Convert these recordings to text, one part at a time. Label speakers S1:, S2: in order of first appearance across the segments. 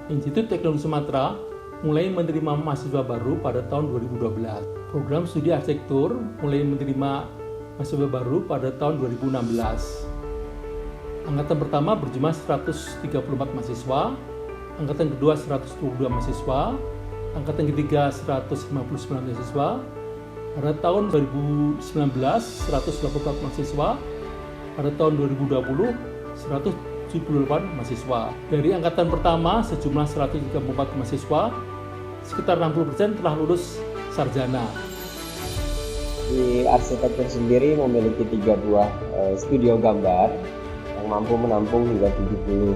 S1: Institut Teknologi Sumatera mulai menerima mahasiswa baru pada tahun 2012. Program studi arsitektur mulai menerima mahasiswa baru pada tahun 2016. Angkatan pertama berjumlah 134 mahasiswa, angkatan kedua 122 mahasiswa, angkatan ketiga 159 mahasiswa. Pada tahun 2019 184 mahasiswa, pada tahun 2020 178 mahasiswa. Dari angkatan pertama sejumlah 134 mahasiswa, sekitar 60% telah lulus sarjana.
S2: Di arsitektur sendiri memiliki 3 buah studio gambar yang mampu menampung hingga 70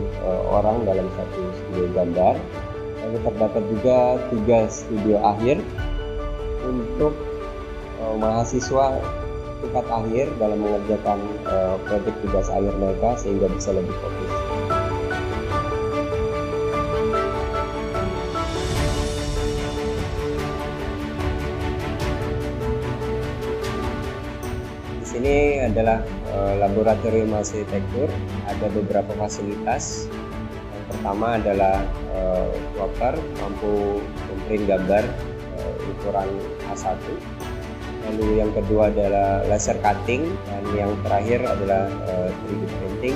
S2: orang dalam satu studio gambar. Lalu terdapat juga 3 studio akhir untuk mahasiswa tingkat akhir dalam mengerjakan proyek tugas akhir mereka sehingga bisa lebih fokus. Di sini adalah laboratorium arsitektur, ada beberapa fasilitas. Yang pertama adalah plotter, mampu memprint gambar ukuran A1. Lalu yang kedua adalah laser cutting, dan yang terakhir adalah 3D printing.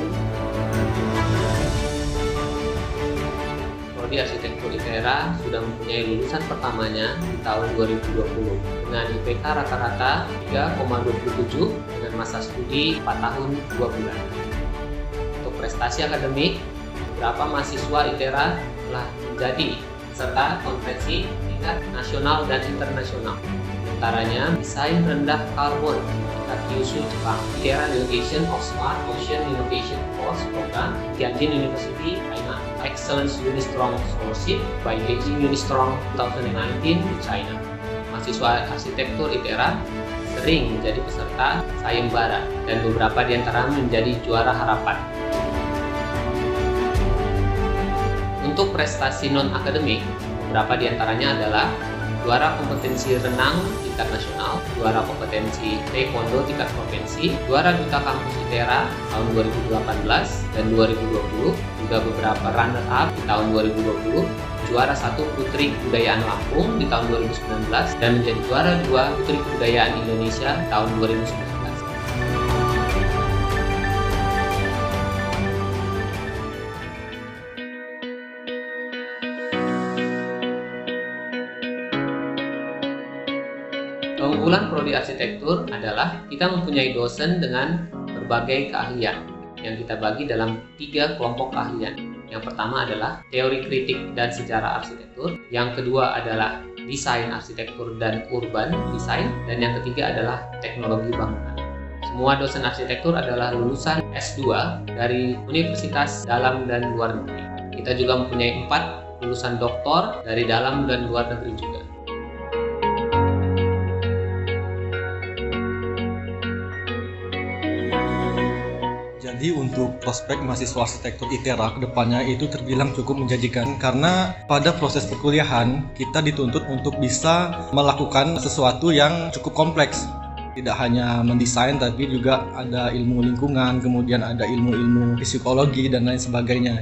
S3: Prodi Arsitektur ITERA sudah mempunyai lulusan pertamanya di tahun 2020 dengan IPK rata-rata 3,27 dengan masa studi 4 tahun 2 bulan. Untuk prestasi akademik, beberapa mahasiswa ITERA telah menjadi peserta konferensi tingkat nasional dan internasional. Antaranya desain rendah karbon tingkat Kyushu, Jepang, ITERA Delegation of Smart Ocean Innovation Course Program, Tianjin University, China, Excellence Unistrong Scholarship by Beijing Unistrong 2019 di China. Mahasiswa arsitektur ITERA sering menjadi peserta sayembara dan beberapa di antara menjadi juara harapan. Untuk prestasi non-akademik, beberapa di antaranya adalah juara kompetensi renang tingkat nasional, juara kompetensi taekwondo tingkat provinsi, juara duta kampus ITERA tahun 2018 dan 2020, juga beberapa runner up di tahun 2020, juara 1 Putri Kebudayaan Lampung di tahun 2019 dan menjadi juara 2 Putri Kebudayaan Indonesia tahun 2019. Keunggulan prodi arsitektur adalah kita mempunyai dosen dengan berbagai keahlian yang kita bagi dalam 3 kelompok keahlian. Yang pertama adalah teori kritik dan sejarah arsitektur, yang kedua adalah desain arsitektur dan urban design, dan yang ketiga adalah teknologi bangunan. Semua dosen arsitektur adalah lulusan S2 dari universitas dalam dan luar negeri. Kita juga mempunyai 4 lulusan doktor dari dalam dan luar negeri juga.
S4: Jadi untuk prospek mahasiswa arsitektur ITERA kedepannya itu terbilang cukup menjanjikan karena pada proses perkuliahan kita dituntut untuk bisa melakukan sesuatu yang cukup kompleks. Tidak hanya mendesain tapi juga ada ilmu lingkungan, kemudian ada ilmu-ilmu psikologi dan lain sebagainya.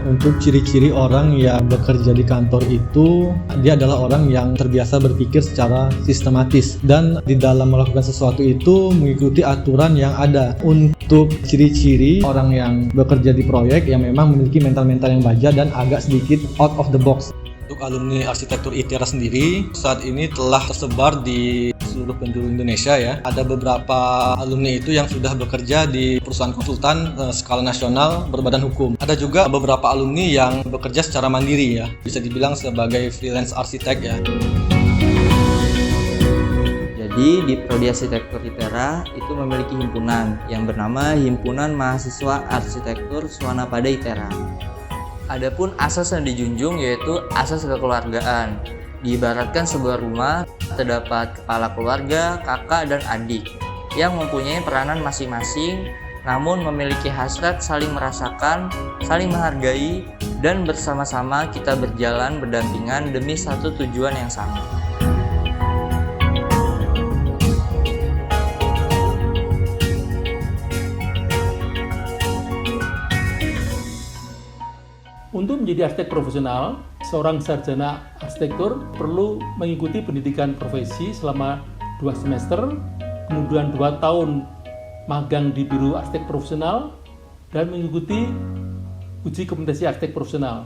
S4: Untuk ciri-ciri orang yang bekerja di kantor itu, dia adalah orang yang terbiasa berpikir secara sistematis dan di dalam melakukan sesuatu itu mengikuti aturan yang ada. Untuk ciri-ciri orang yang bekerja di proyek yang memang memiliki mental-mental yang baja dan agak sedikit out of the box. Untuk alumni arsitektur ITERA sendiri saat ini telah tersebar di seluruh penjuru Indonesia ya. Ada beberapa alumni itu yang sudah bekerja di perusahaan konsultan skala nasional berbadan hukum. Ada juga beberapa alumni yang bekerja secara mandiri ya, bisa dibilang sebagai freelance arsitek ya.
S5: Jadi di Prodi Arsitektur ITERA itu memiliki himpunan yang bernama Himpunan Mahasiswa Arsitektur Swanapada ITERA. Adapun asas yang dijunjung yaitu asas kekeluargaan. Diibaratkan sebuah rumah, terdapat kepala keluarga, kakak, dan adik yang mempunyai peranan masing-masing, namun memiliki hasrat saling merasakan, saling menghargai, dan bersama-sama kita berjalan berdampingan demi satu tujuan yang sama.
S1: Untuk menjadi arsitek profesional, seorang sarjana arsitektur perlu mengikuti pendidikan profesi selama 2 semester, kemudian 2 tahun magang di biro arsitek profesional, dan mengikuti uji kompetensi arsitek profesional.